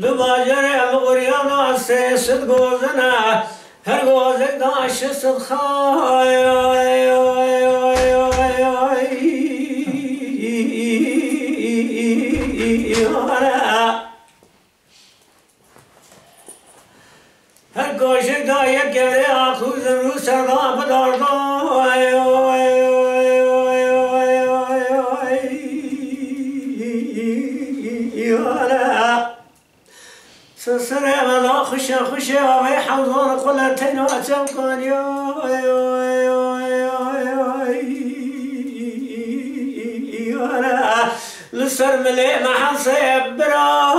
بباجر مغريانا سيسد غوزنا هر غوزك داش صدخاي هر غوزك دا يكبر آخوز رو سردا بداردا سسر ملا خش خش و حوضان قلتين واتوكان يا لسر ملي ما صبرا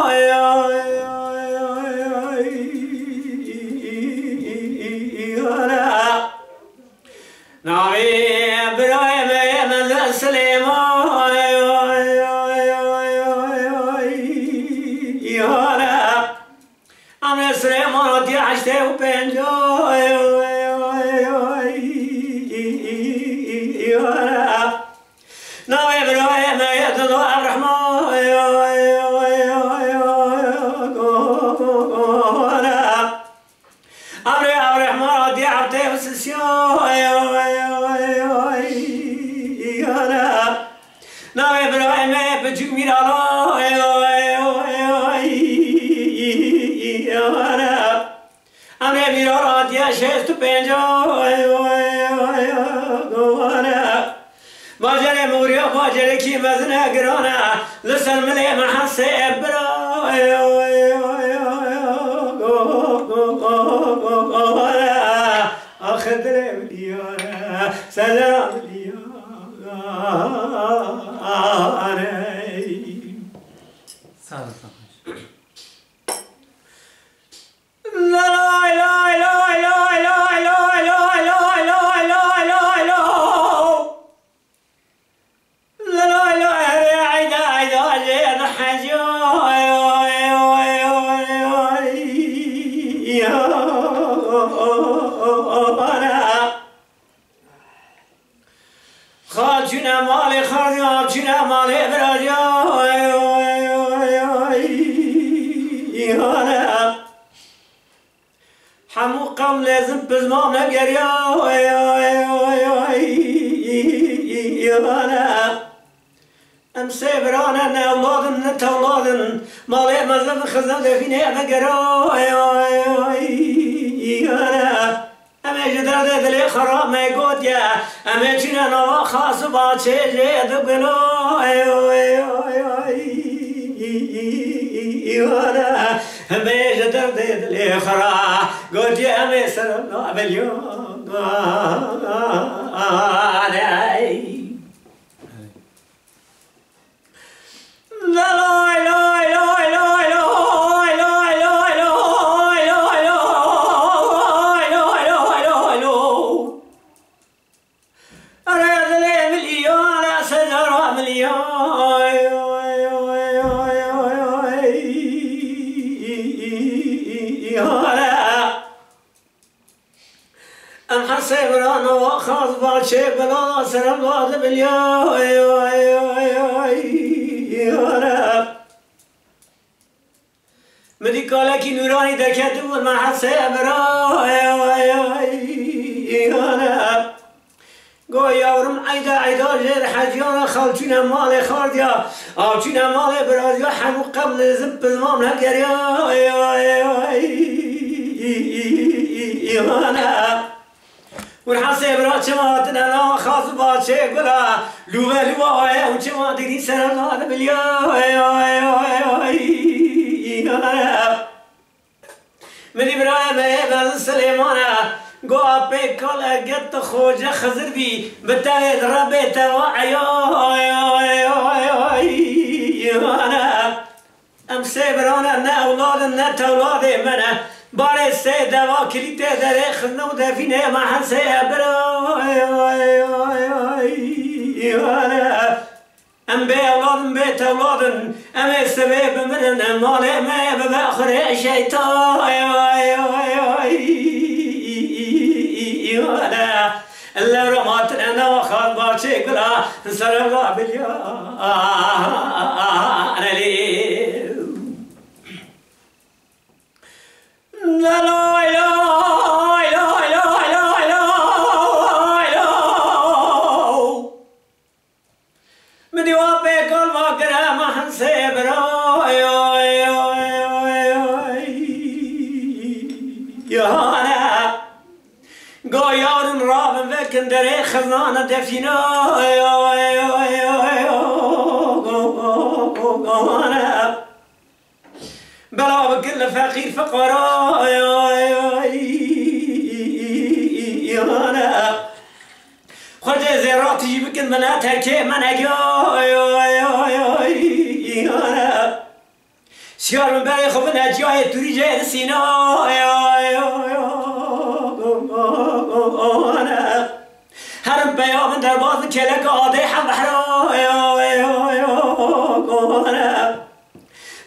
ناوي براي ما سليمان أنا سليمان دي عشته وبنجو ناوي براي ما يدلو الرحمن أنا الرحمن دي عبته وسسيو ناوي براي ما بجو ميرالا أنا ميرا ديا شست بنجو باجر موريا باجر كي مزنا قرانا لسن ملي محسب برا أخذ لي سلام لي خالجنا مالي خالجنا مالي براجا حمو قوم لازم بزمان نقريا امسي برانا نولادن نتولادن مالي مزلم خزن دفيني نقرا أما جدار دلي خراب ما يقول يا أما جينا نوا خاص باتشي جيد بلو أما جدار دلي خراب قلت يا أما سرنا باليوم لا لا لا لا لا أم حسيبنا وخاص باتشي بلا سلام الله باليوم مدي قالك نوراني دكتور ما حسيبنا قو يورم عيدا جير حجيانا خالتنا مالي خارديا أوتنا مالي برازيا حمو قبل زب المام هكريا ورحسب را چماتنا لا خاص باتشي قلا لوه لوه وچما ديني سرنا بليا مدي براي ما سليمانا قو أبي كل قط خوجة خزر بي بتاعي ربي تواعي أم سيبرانا نا أولاد نا تولاد منا باري سيدا واكلي تدري خلنا ودفينه ما حسيبرا أم بي أولاد أم بي تولاد أم السبب من مالي ما بباخر شيطان اللي رماتنا أنا وخال باتشي قلا نسر الله باليا أنا ليه سبرا یانا گویارن رابن وکن در خزانه دفینا بلا بكل فقير فقراء يانا خرج زيراتي بكن منا تركي من يانا سيار من بالي خبنا جاي توري جاي سينا هرم بيام در باز كلك آدي حب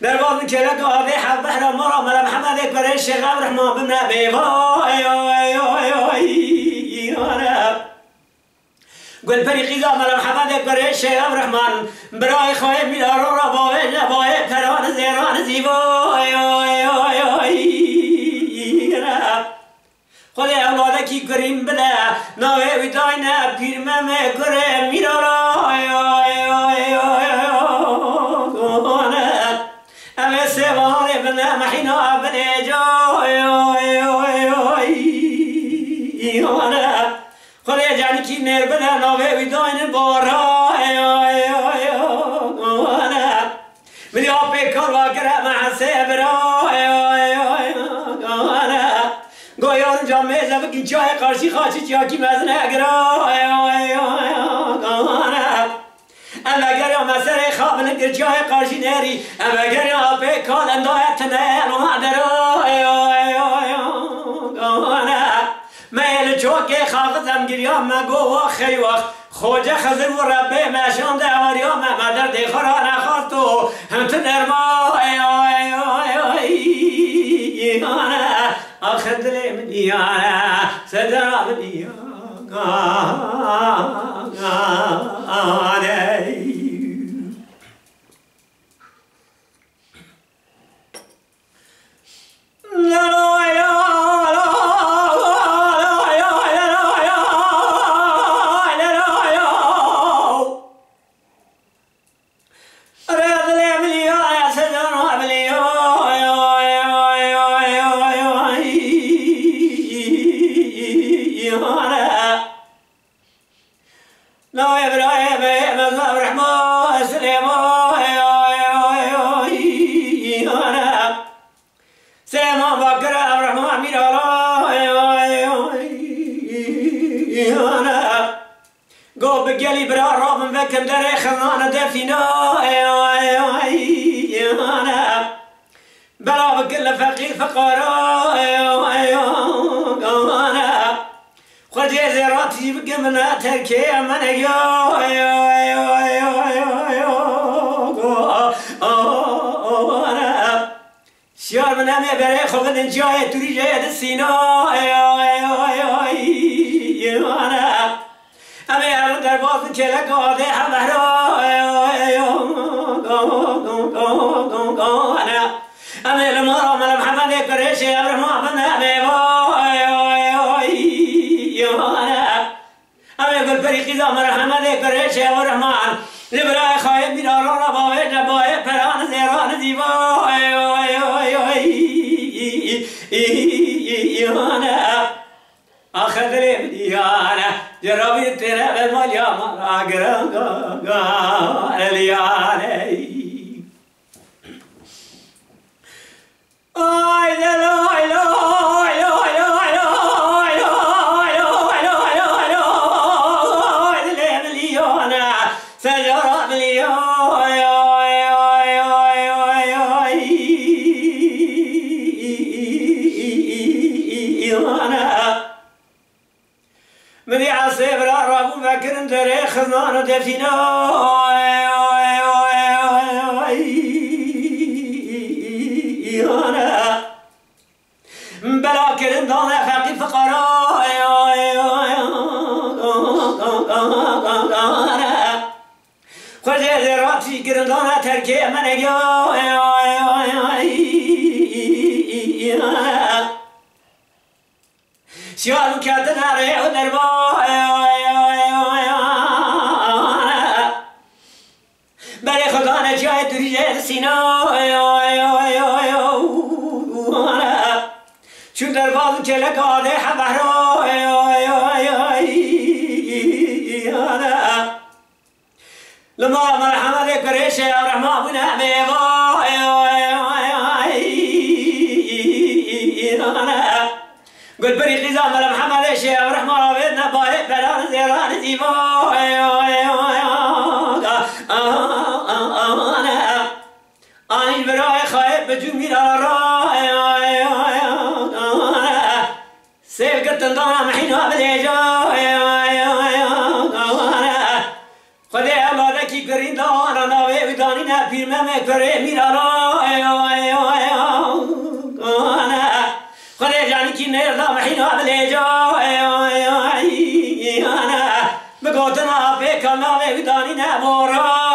در باز كلك آدي حب مرا ملا محمد اكبر الشيخ عبد الرحمن بن ابي قل فريقي ملا محمد اكبر الشيخ عبد الرحمن براي خوي ميلار رباوي نباوي فران زيران زيبا خود اولادکی کریم بده نوه ویداینا پیرمه کریم میرارا امه سواره بنده محینا بنده خود جانی کی نیر بده نوه ویداین بارا ملی آپی کروا کرم حسه برا گویان جامعه زبکی جای قرشی خاچی چاکی مزنه اگرا اگر یا مسئله خواب نگر جای قرشی نری اگر یا پیکان اندایت نیل و مادرا میل چوک خاقتم گریام مگو و خیوخ خوجه خزر و ربه مشان دواریا مدر دی خورا نخواستو هم تنرما آخر دل من دیانا صدرا من وكم دري خزانة دفينا بلا بكل فقير فقراء خرجي زيراتي بقمنا تركي من شيار من امي بري خبن جاي توري جاي السينا امي هر در باز کلک آده همرا امي لمرا مل محمد قريش ابراهيم بن ابي امي قل فريقي زمر محمد قريش ابراهيم لبراي خايب بيرا رباوي جباي فران زيران زيبا آخر دلی بدیانه جرابی تیره به مالیا مرا گرانگان لیانه آی دلوی لوی لوی لوی لوی لوی لوی دلی بدیانه سجرا بدیانه مدي عصيب رابو فكر دري خزانة دفينا بلا كرن دانا فقي فقراء خرجي زراتي كرن دانا تركي من شیارو کردن هره و دربا برای خدا نجایت گریه سینا چون در باز کلک آده حبرا لما مرحمت کریش رحمه بنا میوا قل بري قزام محمد شيخ رحمه بنا باي بلان زيران زيبا أنا براي خايب بجومي راي سيف قد تنطانا محينا بليجا خدي الله لكي كرين دانا ناوي وداني نابير مامي كري ميرا راي خدي جاني كي نيردا محينا بليجا بقوتنا بيكا ناوي وداني نابورا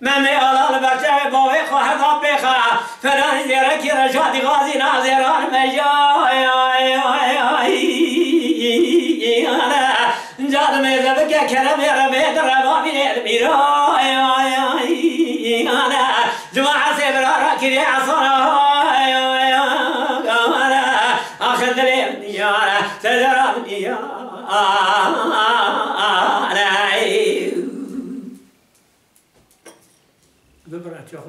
مامي على برجع باوي خواهد بيخا فراني زيرك رجعتي غازي نازيران مجا جاد ميزبك كلام ربي دربابي الميرا جماعة سبرا كري عصا آخر دليل يا سدرا يا ببرا تشوف